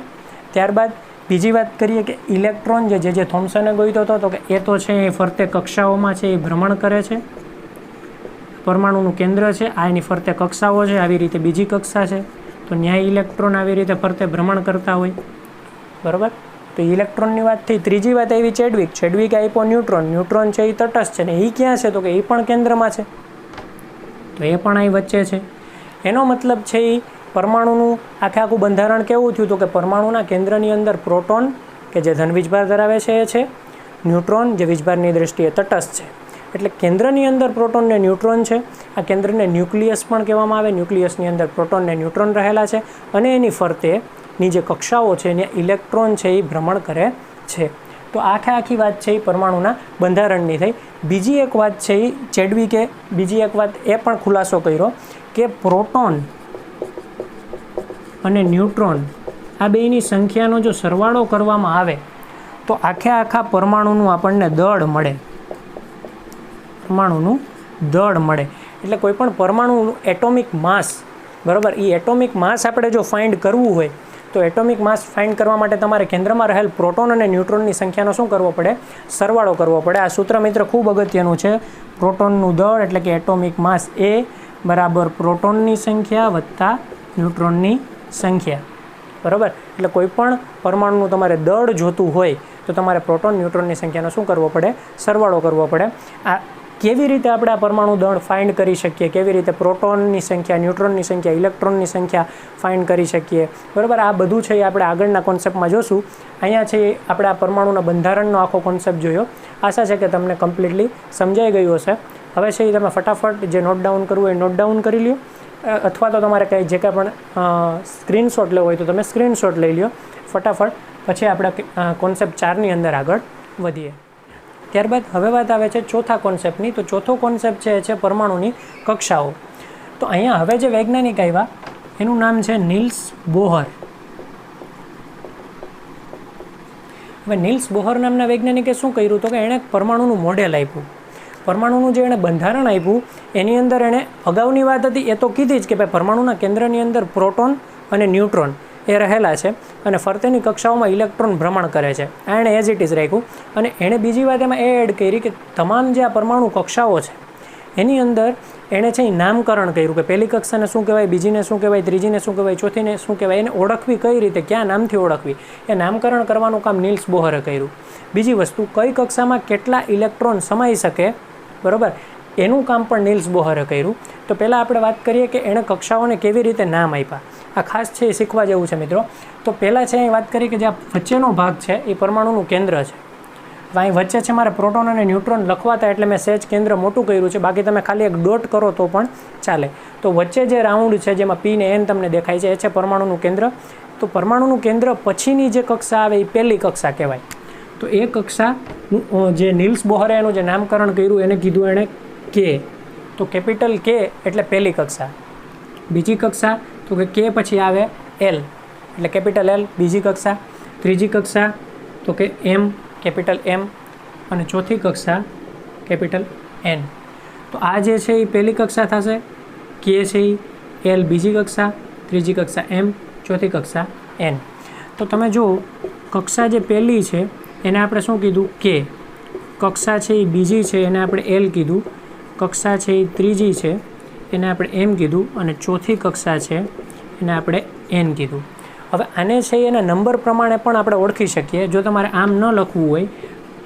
ત્યારબાદ બીજી વાત કરીએ કે ઇલેક્ટ્રોન જે થોમ્સને ગોઈતો હતો તો કે એ તો છે એ ફરતે કક્ષાઓમાં છે એ ભ્રમણ કરે છે. પરમાણુનું કેન્દ્ર છે આ એની ફરતે કક્ષાઓ છે, આવી રીતે બીજી કક્ષા છે. તો ન્યાય ઇલેક્ટ્રોન આવી રીતે ફરતે ભ્રમણ કરતા હોય. બરાબર. તો ઇલેક્ટ્રોનની વાત થઈ. ત્રીજી વાત આવી ચેડવિક આપ્યો ન્યુટ્રોન છે એ તટસ્થ છે ને એ ક્યાં છે તો કે એ પણ કેન્દ્રમાં છે, તો એ પણ અહીં વચ્ચે છે. એનો મતલબ છે એ પરમાણુનું આખું બંધારણ કેવું થયું તો કે પરમાણુના કેન્દ્રની અંદર પ્રોટોન કે જે ધન વીજભાર ધરાવે છે એ છે, ન્યુટ્રોન જે વીજભારની દ્રષ્ટિએ તટસ્થ છે. એટલે કેન્દ્રની અંદર પ્રોટોન ને ન્યુટ્રોન છે. આ કેન્દ્રને ન્યુક્લિયસ પણ કહેવામાં આવે. ન્યુક્લિયસની અંદર પ્રોટોન ને ન્યુટ્રોન રહેલા છે અને એની ફરતે ની જે કક્ષાઓ છે ત્યાં ઇલેક્ટ્રોન છે એ ભ્રમણ કરે છે. તો આખી વાત છે એ પરમાણુના બંધારણની થઈ. બીજી એક વાત છે એ ચેડવિકે બીજી એક વાત એ પણ ખુલાસો કર્યો કે પ્રોટોન અને ન્યુટ્રોન આ બેયની સંખ્યાનો જો સરવાળો કરવામાં આવે તો આખા પરમાણુનું આપણને દળ મળે. પરમાણુનું દળ મળે એટલે કોઈ પણ પરમાણુનું એટોમિક માસ, બરાબર, એ એટોમિક માસ આપણે જો ફાઇન્ડ કરવું હોય તો એટોમિક માસ ફાઇન્ડ કરવા માટે તમારે કેન્દ્રમાં રહેલ પ્રોટોન અને ન્યુટ્રોનની સંખ્યાનો શું કરવો પડે? સરવાળો કરવો પડે. આ સૂત્ર મિત્ર ખૂબ અગત્યનું છે. પ્રોટોનનું દળ એટલે કે એટોમિક માસ એ બરાબર પ્રોટોનની સંખ્યા વત્તા ન્યુટ્રોનની સંખ્યા, બરાબર. એટલે કોઈ પણ પરમાણુનું તમારે દળ જોતું હોય તો તમારે પ્રોટોન ન્યુટ્રોનની સંખ્યાનો શું કરવો પડે? સરવાળો કરવો પડે. આ કેવી રીતે આપણે આ પરમાણુ દળ ફાઇન્ડ કરી શકીએ, કેવી રીતે પ્રોટોનની સંખ્યા, ન્યુટ્રોનની સંખ્યા, ઇલેક્ટ્રોનની સંખ્યા ફાઇન્ડ કરી શકીએ, બરાબર, આ બધું છે એ આપણે આગળના કોન્સેપ્ટમાં જોશું. અહીંયા છે આપણે આ પરમાણુના બંધારણનો આખો કોન્સેપ્ટ જોયો. આશા છે કે તમને કમ્પ્લીટલી સમજાઈ ગયું હશે. હવે છે એ તમે ફટાફટ જે નોટ ડાઉન કરવું એ નોટ ડાઉન કરી લ્યો, અથવા તો તમારે કંઈ જે કાંઈ પણ સ્ક્રીનશોટ લેવો હોય તો તમે સ્ક્રીનશોટ લઈ લ્યો ફટાફટ. પછી આપણે કોન્સેપ્ટ 4ની અંદર આગળ વધીએ. ત્યારબાદ હવે વાત આવે છે ચોથા કોન્સેપ્ટની. તો ચોથો કોન્સેપ્ટ છે પરમાણુની કક્ષાઓ. તો અહીંયા હવે જે વૈજ્ઞાનિક આવ્યા એનું નામ છે નીલ્સ બોહર. હવે નીલ્સ બોહર નામના વૈજ્ઞાનિકે શું કર્યું તો કે એણે પરમાણુનું મોડેલ આપ્યું. પરમાણુનું જે એણે બંધારણ આપ્યું એની અંદર એણે અગાઉની વાત હતી એ તો કીધી જ કે ભાઈ પરમાણુના કેન્દ્રની અંદર પ્રોટોન અને ન્યુટ્રોન એ રહેલા છે અને ફરતેની કક્ષાઓમાં ઇલેક્ટ્રોન ભ્રમણ કરે છે. આ એણે એઝ ઇટ ઇઝ રાખ્યું. અને એણે બીજી વાત એમાં એ એડ કરી કે તમામ જે આ પરમાણુ કક્ષાઓ છે એની અંદર એણે છે એ નામકરણ કર્યું કે પહેલી કક્ષાને શું કહેવાય, બીજીને શું કહેવાય, ત્રીજીને શું કહેવાય, ચોથીને શું કહેવાય, એને ઓળખવી કઈ રીતે, ક્યાં નામથી ઓળખવી, એ નામકરણ કરવાનું કામ નીલ્સ બોહરે કર્યું. બીજી વસ્તુ, કઈ કક્ષામાં કેટલા ઇલેક્ટ્રોન સમાઈ શકે, બરાબર, એનું કામ પણ નીલ્સ બોહરે કર્યું. તો પહેલાં આપણે વાત કરીએ કે એણે કક્ષાઓને કેવી રીતે નામ આપ્યા. આ ખાસ છે એ શીખવા જેવું છે મિત્રો. તો પહેલાં છે અહીં વાત કરી કે જે આ વચ્ચેનો ભાગ છે એ પરમાણુનું કેન્દ્ર છે. હવે અહીં વચ્ચે છે મારે પ્રોટોન અને ન્યુટ્રોન લખવાતા એટલે મેં સહેજ કેન્દ્ર મોટું કર્યું છે. બાકી તમે ખાલી એક ડોટ કરો તો પણ ચાલે. તો વચ્ચે જે રાઉન્ડ છે જેમાં પી ને એન તમને દેખાય છે એ છે પરમાણુનું કેન્દ્ર. તો પરમાણુનું કેન્દ્ર પછીની જે કક્ષા આવે એ પહેલી કક્ષા કહેવાય. તો એ કક્ષાનું જે નીલ્સ બોહરે એનું જે નામકરણ કર્યું એને કીધું એણે કે. તો કેપિટલ કે એટલે પહેલી કક્ષા. બીજી કક્ષા તો કે કે પછી આવે એલ એટલે કેપિટલ એલ બીજી કક્ષા. ત્રીજી કક્ષા તો કે એમ કેપિટલ એમ. અને ચોથી કક્ષા કેપિટલ એન. તો આ જે છે એ પહેલી કક્ષા થશે. કે છે એ એલ બીજી કક્ષા, ત્રીજી કક્ષા એમ, ચોથી કક્ષા એન. તો તમે જુઓ કક્ષા જે પહેલી છે એને આપણે શું કીધું કે. કક્ષા છે એ બીજી છે એને આપણે એલ કીધું. કક્ષા છે એ ત્રીજી છે એને આપણે એમ કીધું. અને ચોથી કક્ષા છે એને આપણે એન કીધું. હવે આને છે એના નંબર પ્રમાણે પણ આપણે ઓળખી શકીએ. જો તમારે આમ ન લખવું હોય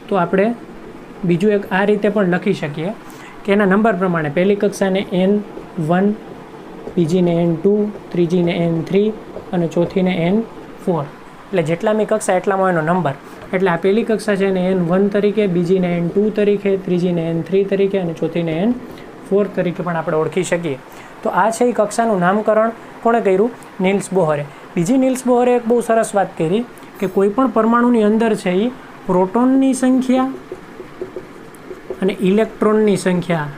તો આપણે બીજું એક આ રીતે પણ લખી શકીએ કે એના નંબર પ્રમાણે પહેલી કક્ષાને N1, બીજીને N2, ત્રીજીને N3 અને ચોથીને N4. એટલે જેટલામી કક્ષા એટલામાં એનો નંબર. એટલે આ પહેલી કક્ષા છે એને N1 તરીકે, બીજીને N2 તરીકે, ત્રીજીને N3 તરીકે અને ચોથીને N4 તરીકે પણ આપણે ઓળખી શકીએ. તો આ છે એ કક્ષાનું નામકરણ કોણે કર્યું? નીલ્સ બોહરે. બીજી નીલ્સ બોહરે એક બહુ સરસ વાત કરી કે કોઈ પણ પરમાણુની અંદર છે એ પ્રોટોનની સંખ્યા અને ઇલેક્ટ્રોનની સંખ્યા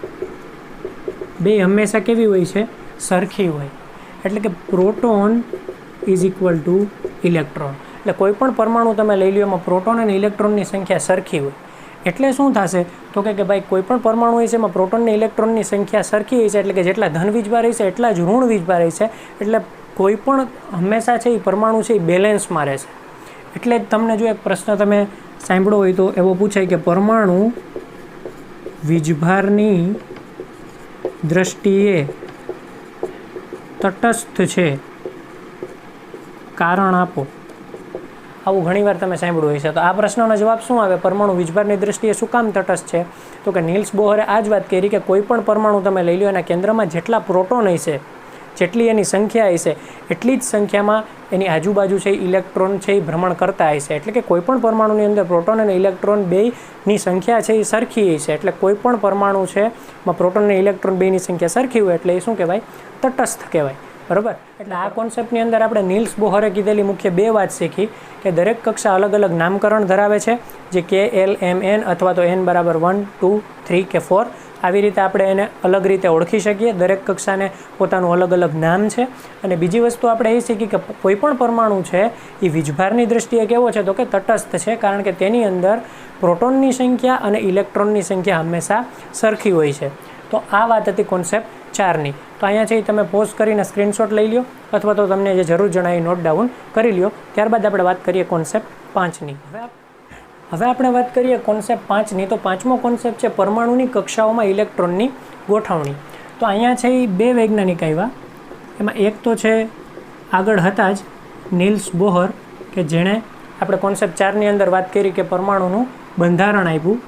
બે હંમેશા કેવી હોય છે? સરખી હોય. એટલે કે proton is equal to electron. એટલે કોઈ પણ પરમાણુ તમે લઈ લો એમાં પ્રોટોન અને ઇલેક્ટ્રોનની સંખ્યા સરખી હોય. એટલે શું થશે તો કે ભાઈ કોઈ પણ પરમાણુ હોય છે એમાં પ્રોટોન અને ઇલેક્ટ્રોનની સંખ્યા સરખી હોય છે. એટલે કે જેટલા ધન વીજભાર રહેશે એટલા જ ઋણ વીજભાર રહેશે. એટલે કોઈ પણ હંમેશા છે એ પરમાણુ છે એ બેલેન્સમાં રહેશે. એટલે જ તમને જો એક પ્રશ્ન તમે સાંભળ્યો હોય તો એવો પૂછાય કે પરમાણુ વીજભારની દ્રષ્ટિએ તટસ્થ છે, કારણ આપો. આવું ઘણીવાર તમે સાંભળ્યું હશે. તો આ પ્રશ્નનો જવાબ શું આવે? પરમાણુ વીજભારની દ્રષ્ટિએ શું કામ તટસ્થ છે? તો કે નીલ્સ બોહરે આ જ વાત કરી કે કોઈ પણ પરમાણુ તમે લઈ લો એના કેન્દ્રમાં જેટલા પ્રોટોન હશે, જેટલી એની સંખ્યા હશે એટલી જ સંખ્યામાં એની આજુબાજુ છે ઇલેક્ટ્રોન છે એ ભ્રમણ કરતા હશે. એટલે કે કોઈ પણ પરમાણુની અંદર પ્રોટોન અને ઇલેક્ટ્રોન બેયની સંખ્યા છે એ સરખી હશે. એટલે કોઈ પણ પરમાણુ છે એમાં પ્રોટોન અને ઇલેક્ટ્રોન બેયની સંખ્યા સરખી હોય એટલે એ શું કહેવાય? તટસ્થ કહેવાય. બરાબર. એટલે આ કોન્સેપ્ટની અંદર આપણે નીલ્સ બોહરે કીધેલી મુખ્ય 2 વાત શીખી કે દરેક કક્ષા અલગ અલગ નામકરણ ધરાવે છે, જે કે એલ એમ એન અથવા તો n બરાબર 1 2 3 કે 4 આવી રીતે આપણે એને અલગ રીતે ઓળખી શકીએ. દરેક કક્ષાને પોતાનું અલગ અલગ નામ છે. અને બીજી વસ્તુ આપણે એ શીખી કે કોઈ પણ પરમાણુ છે એ વીજભારની દ્રષ્ટિએ કેવો છે તો કે તટસ્થ છે, કારણ કે તેની અંદર પ્રોટોનની સંખ્યા અને ઇલેક્ટ્રોનની સંખ્યા હંમેશા સરખી હોય છે. તો આ વાત હતી કોન્સેપ્ટ 4ની. તો અહીંયા છે તમે પોઝ કરીને સ્ક્રીનશોટ લઈ લો અથવા તો તમને જે જરૂર જણાય નોટ ડાઉન કરી લો. ત્યારબાદ આપણે વાત કરીએ કોન્સેપ્ટ 5ની. હવે આપણે વાત કરીએ કોન્સેપ્ટ 5ની. તો 5મો કોન્સેપ્ટ છે પરમાણુની કક્ષાઓમાં ઇલેક્ટ્રોનની ગોઠવણી. તો અહીંયા છે એ 2 વૈજ્ઞાનિક આવ્યા. એમાં એક તો છે આગળ હતા જ નીલ્સ બોહર, કે જેણે આપણે કોન્સેપ્ટ 4ની અંદર વાત કરી કે પરમાણુનું બંધારણ આપ્યું.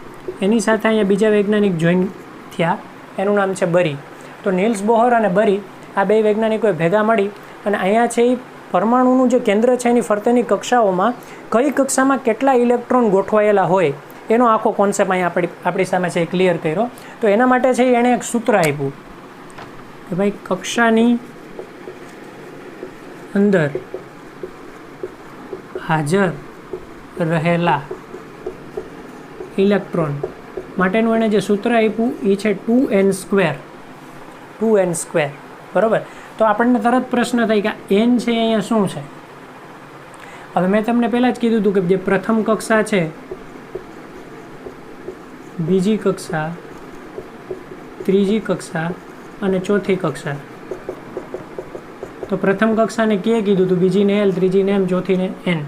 એની સાથે અહીંયા બીજા વૈજ્ઞાનિક જોઈન થયા, એનું નામ છે બરી. તો નીલ્સ બોહર અને બરી આ 2 વૈજ્ઞાનિકોએ ભેગા મળી અને અહીંયા છે એ પરમાણુનું જે કેન્દ્ર છે એની ફરતેની કક્ષાઓમાં કઈ કક્ષામાં કેટલા ઇલેક્ટ્રોન ગોઠવાયેલા હોય એનો આખો કોન્સેપ્ટ અહીંયા આપણી સામે છે એ ક્લિયર કર્યો. તો એના માટે છે એણે એક સૂત્ર આપ્યું કે ભાઈ કક્ષાની અંદર હાજર રહેલા ઇલેક્ટ્રોન માટેનું એણે જે સૂત્ર આપ્યું એ છે 2n². 2n², બરાબર. તો આપણને તરત પ્રશ્ન થાય કે n છે અહીંયા શું છે. હવે મેં તમને પહેલાં જ કીધું હતું કે જે પ્રથમ કક્ષા છે, બીજી કક્ષા, ત્રીજી કક્ષા અને ચોથી કક્ષા. તો પ્રથમ કક્ષાને કે કીધું હતું, બીજીને l, ત્રીજીને m, ચોથીને n.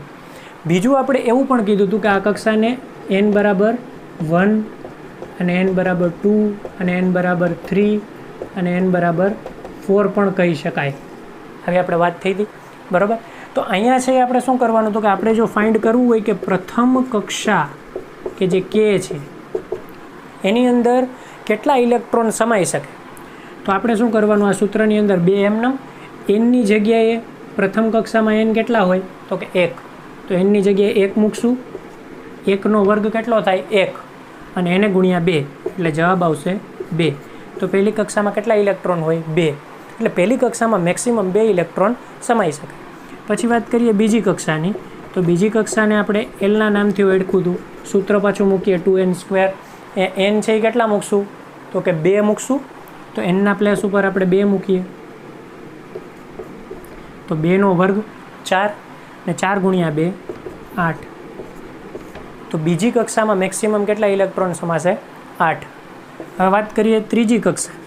બીજું આપણે એવું પણ કીધું હતું કે આ કક્ષાને n બરાબર 1 અને n બરાબર 2 અને n બરાબર 3 અને n બરાબર 4 પણ કહી શકાય. હવે આપણે વાત થઈ હતી, બરાબર. તો અહીંયા છે આપણે શું કરવાનું હતું કે આપણે જો ફાઇન્ડ કરવું હોય કે પ્રથમ કક્ષા કે જે કે છે એની અંદર કેટલા ઇલેક્ટ્રોન સમાઈ શકે, તો આપણે શું કરવાનું, આ સૂત્રની અંદર 2 nની જગ્યાએ પ્રથમ કક્ષામાં n કેટલા હોય તો કે 1. તો nની જગ્યાએ 1 મૂકશું. 1નો વર્ગ કેટલો થાય 1 અને એને ગુણ્યા 2 એટલે જવાબ આવશે 2. તો પહેલી કક્ષામાં કેટલા ઇલેક્ટ્રોન હોય 2. એટલે પહેલી કક્ષામાં મેક્સિમમ 2 ઇલેક્ટ્રોન સમાઈ શકે. પછી વાત કરીએ બીજી કક્ષાની. તો બીજી કક્ષાને આપણે એલના નામથી ઓળખ્યું હતું. સૂત્ર પાછું મૂકીએ 2n². n છે એ કેટલા મૂકશું તો કે 2 મૂકશું. તો nના પ્લેસ ઉપર આપણે 2 મૂકીએ તો 2નો વર્ગ 4 ને 4 ગુણ્યા 2 8. તો બીજી કક્ષામાં મેક્સિમમ કેટલા ઇલેક્ટ્રોન સમાશે 8. હવે વાત કરીએ ત્રીજી કક્ષા.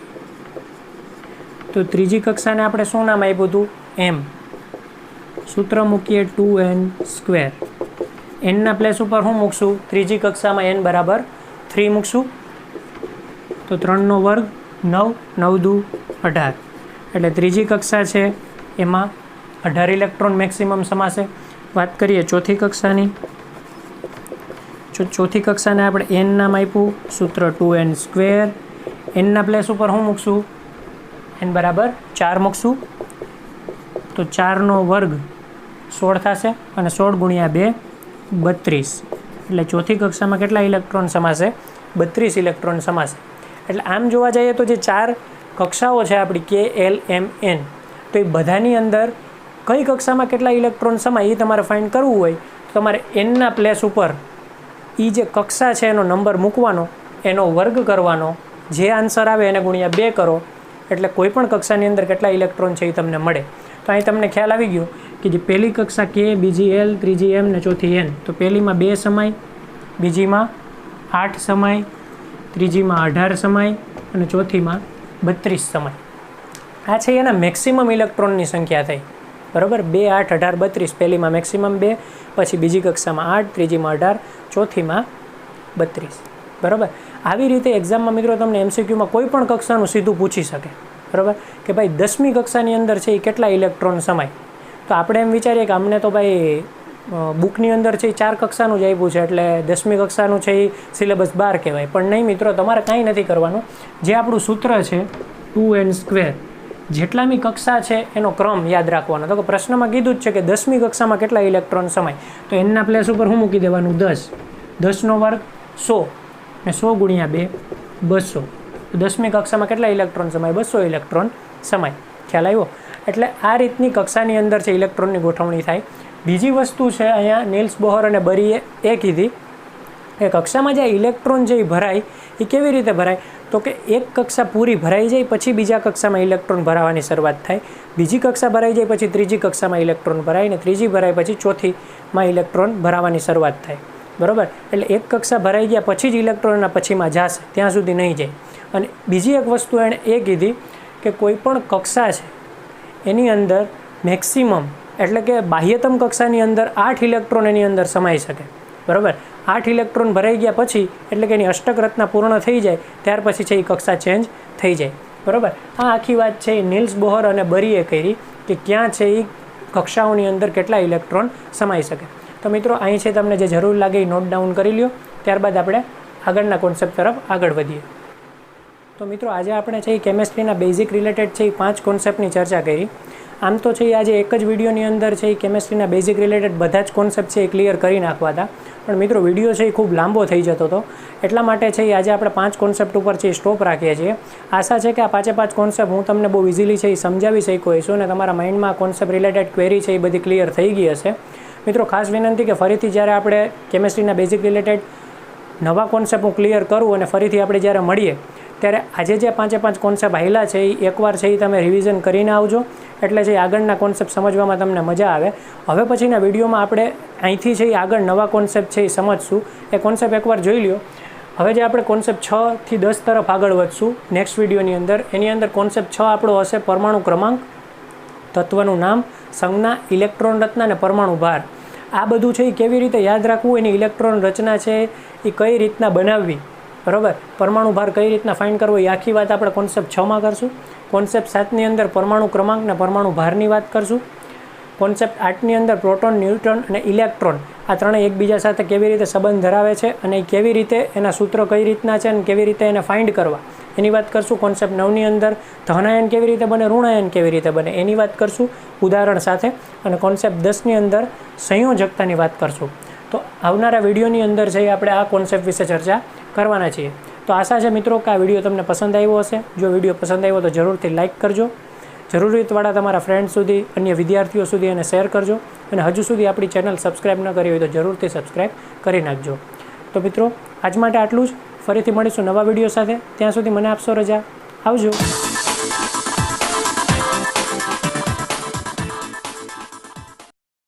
તો ત્રીજી કક્ષાને આપણે શું નામ આપ્યું હતું m. સૂત્ર મૂકીએ 2n². nના પ્લેસ ઉપર શું મૂકશું, ત્રીજી કક્ષામાં n બરાબર 3 મૂકશું. તો 3નો વર્ગ 9, 9 દુ 18. એટલે ત્રીજી કક્ષા છે એમાં 18 ઇલેક્ટ્રોન મેક્સિમમ સમાશે. વાત કરીએ ચોથી કક્ષાની. ચોથી કક્ષાને આપણે n નામ આપ્યું, સૂત્ર 2n². nના પ્લેસ ઉપર શું મૂકશું, n બરાબર 4 મૂકશું. તો 4નો વર્ગ 16 થશે અને 16 ગુણ્યા 2 32. એટલે ચોથી કક્ષામાં કેટલા ઇલેક્ટ્રોન સમાશે 32 ઇલેક્ટ્રોન સમાશે. એટલે આમ જોવા જઈએ તો જે 4 કક્ષાઓ છે આપણી કે એલ એમ એન, તો એ બધાની અંદર કઈ કક્ષામાં કેટલા ઇલેક્ટ્રોન સમાય એ તમારે ફાઇન્ડ કરવું હોય તો તમારે nના પ્લેસ ઉપર એ જે કક્ષા છે એનો નંબર મૂકવાનો, એનો વર્ગ કરવાનો, જે આન્સર આવે એને ગુણ્યા 2 કરો એટલે કોઈ પણ કક્ષાની અંદર કેટલા ઇલેક્ટ્રોન છે એ તમને મળે. તો અહીં તમને ખ્યાલ આવી ગયો કે જે પહેલી કક્ષા કે, બીજી એલ, ત્રીજી એમ ને ચોથી n. તો પહેલીમાં 2 સમાય, બીજીમાં 8 સમાય, ત્રીજીમાં 18 સમાય અને ચોથીમાં 32 સમાય. આ છે એના મેક્સિમમ ઇલેક્ટ્રોનની સંખ્યા થઈ, બરાબર. 2, 8, 18, 32. પહેલીમાં મેક્સિમમ 2, પછી બીજી કક્ષામાં 8, ત્રીજીમાં 18, ચોથીમાં 32, બરાબર. આવી રીતે એક્ઝામમાં મિત્રો તમને MCQમાં કોઈ પણ કક્ષાનું સીધું પૂછી શકે, બરાબર, કે ભાઈ 10મી કક્ષાની અંદર છે એ કેટલા ઇલેક્ટ્રોન સમાય. તો આપણે એમ વિચારીએ કે અમને તો ભાઈ બુકની અંદર છે એ 4 કક્ષાનું જ આપ્યું છે એટલે 10મી કક્ષાનું છે એ સિલેબસ 12 કહેવાય. પણ નહીં મિત્રો, તમારે કાંઈ નથી કરવાનું. જે આપણું સૂત્ર છે 2n², જેટલામી કક્ષા છે એનો ક્રમ યાદ રાખવાનો. તો કે પ્રશ્નમાં કીધું જ છે કે 10મી કક્ષામાં કેટલા ઇલેક્ટ્રોન સમાય. તો એનના પ્લેસ ઉપર શું મૂકી દેવાનું 10. 10નો વર્ગ 100 ને 100 ગુણ્યા 2 200. તો 10મી કક્ષામાં કેટલા ઇલેક્ટ્રોન સમાય 200 ઇલેક્ટ્રોન સમાય. ખ્યાલ આવ્યો. એટલે આ રીતની કક્ષાની અંદર છે ઇલેક્ટ્રોનની ગોઠવણી થાય. બીજી વસ્તુ છે અહીંયા નીલ્સ બોહર અને બરીએ એ કીધી કે કક્ષામાં જે ઇલેક્ટ્રોન જે ભરાય એ કેવી રીતે ભરાય, તો કે એક કક્ષા પૂરી ભરાઈ જાય પછી બીજા કક્ષામાં ઇલેક્ટ્રોન ભરાવાની શરૂઆત થાય, બીજી કક્ષા ભરાઈ જાય પછી ત્રીજી કક્ષામાં ઇલેક્ટ્રોન ભરાય, અને ત્રીજી ભરાય પછી ચોથીમાં ઇલેક્ટ્રોન ભરાવાની શરૂઆત થાય. બરાબર, એટલે એક કક્ષા ભરાઈ ગયા પછી જ ઇલેક્ટ્રોનના પછીમાં જશે, ત્યાં સુધી નહીં જાય. અને બીજી એક વસ્તુ એણે એ કીધી કે કોઈ પણ કક્ષા છે એની અંદર મેક્સિમમ એટલે કે બાહ્યતમ કક્ષાની અંદર 8 ઇલેક્ટ્રોન એની અંદર સમાઈ શકે. બરાબર, 8 ઇલેક્ટ્રોન ભરાઈ ગયા પછી એટલે કે એની અષ્ટક રચના પૂર્ણ થઈ જાય ત્યાર પછી છે એ કક્ષા ચેન્જ થઈ જાય. બરાબર, આ આખી વાત છે એ નીલ્સ બોહર અને બરીએ કરી કે ક્યાં છે એ કક્ષાઓની અંદર કેટલા ઇલેક્ટ્રોન સમાઈ શકે. તો મિત્રો અહીં છે તમને જે જરૂર લાગે એ નોટ ડાઉન કરી લ્યો, ત્યારબાદ આપણે આગળના કોન્સેપ્ટ તરફ આગળ વધીએ. તો મિત્રો આજે આપણે છે એ કેમેસ્ટ્રીના બેઝિક રિલેટેડ છે એ 5 કોન્સેપ્ટની ચર્ચા કરી. આમ તો છે એ આજે એક જ વિડીયોની અંદર છે એ કેમેસ્ટ્રીના બેઝિક રિલેટેડ બધા જ કોન્સેપ્ટ છે એ ક્લિયર કરી નાખવા હતા, પણ મિત્રો વિડીયો છે એ ખૂબ લાંબો થઈ જતો હતો, એટલા માટે છે એ આજે આપણે 5 કોન્સેપ્ટ ઉપર છે એ સ્ટોપ રાખીએ છીએ. આશા છે કે આ 5 કોન્સેપ્ટ હું તમને બહુ ઇઝીલી છે એ સમજાવી શક્યો હશું અને તમારા માઇન્ડમાં કોન્સેપ્ટ રિલેટેડ ક્વેરી છે એ બધી ક્લિયર થઈ ગઈ હશે. મિત્રો ખાસ વિનંતી કે ફરીથી જ્યારે આપણે કેમેસ્ટ્રીના બેઝિક રિલેટેડ નવા કોન્સેપ્ટ હું ક્લિયર કરું અને ફરીથી આપણે જ્યારે મળીએ ત્યારે આજે જે 5 કોન્સેપ્ટ આવેલા છે એ એકવાર છે એ તમે રિવિઝન કરીને આવજો, એટલે છે આગળના કોન્સેપ્ટ સમજવામાં તમને મજા આવે. હવે પછીના વિડીયોમાં આપણે અહીંથી છે એ આગળ નવા કોન્સેપ્ટ છે એ સમજશું. એ કોન્સેપ્ટ એકવાર જોઈ લ્યો. હવે જે આપણે કોન્સેપ્ટ 6 થી 10 તરફ આગળ વધશું નેક્સ્ટ વિડીયોની અંદર, એની અંદર કોન્સેપ્ટ 6 આપણો હશે પરમાણુ ક્રમાંક, તત્વનું નામ, સંજ્ઞા, ઇલેક્ટ્રોન રચના અને પરમાણુ ભાર. આ બધું છે એ કેવી રીતે યાદ રાખવું, એની ઇલેક્ટ્રોન રચના છે એ કઈ રીતના બનાવવી, બરાબર, પરમાણુ ભાર કઈ રીતના ફાઇન્ડ કરવો, એ આખી વાત આપણે કોન્સેપ્ટ 6માં કરશું. કોન્સેપ્ટ 7ની અંદર પરમાણુ ક્રમાંક અને પરમાણુ ભારની વાત કરશું. કોન્સેપ્ટ 8ની અંદર પ્રોટોન, ન્યુટ્રોન અને ઇલેક્ટ્રોન આ ત્રણેય એકબીજા સાથે કેવી રીતે સંબંધ ધરાવે છે અને કેવી રીતે એના સૂત્રો કઈ રીતના છે અને કેવી રીતે એને ફાઇન્ડ કરવા એની વાત કરશું. કોન્સેપ્ટ 9ની અંદર ધનાયન કેવી રીતે બને, ઋણાયન કેવી રીતે બને એની વાત કરશું ઉદાહરણ સાથે. અને કોન્સેપ્ટ 10ની અંદર સંયોજકતાની વાત કરશું. તો આવનારા વિડીયોની અંદર છે આપણે આ કોન્સેપ્ટ વિશે ચર્ચા કરવાના છીએ. તો આશા છે મિત્રો કે આ વિડીયો તમને પસંદ આવ્યો હશે. જો વિડીયો પસંદ આવ્યો તો જરૂરથી લાઇક કરજો, જરૂરિયાતવાળા તમારા ફ્રેન્ડ સુધી, અન્ય વિદ્યાર્થીઓ સુધી એને શેર કરજો, અને હજુ સુધી આપણી ચેનલ સબસ્ક્રાઈબ ન કરી હોય તો જરૂરથી સબસ્ક્રાઈબ કરી નાખજો. તો મિત્રો આજ માટે આટલું જ. ફરીથી મળીશું નવા વિડીયો સાથે, ત્યાં સુધી મને આપશો રજા. આવજો.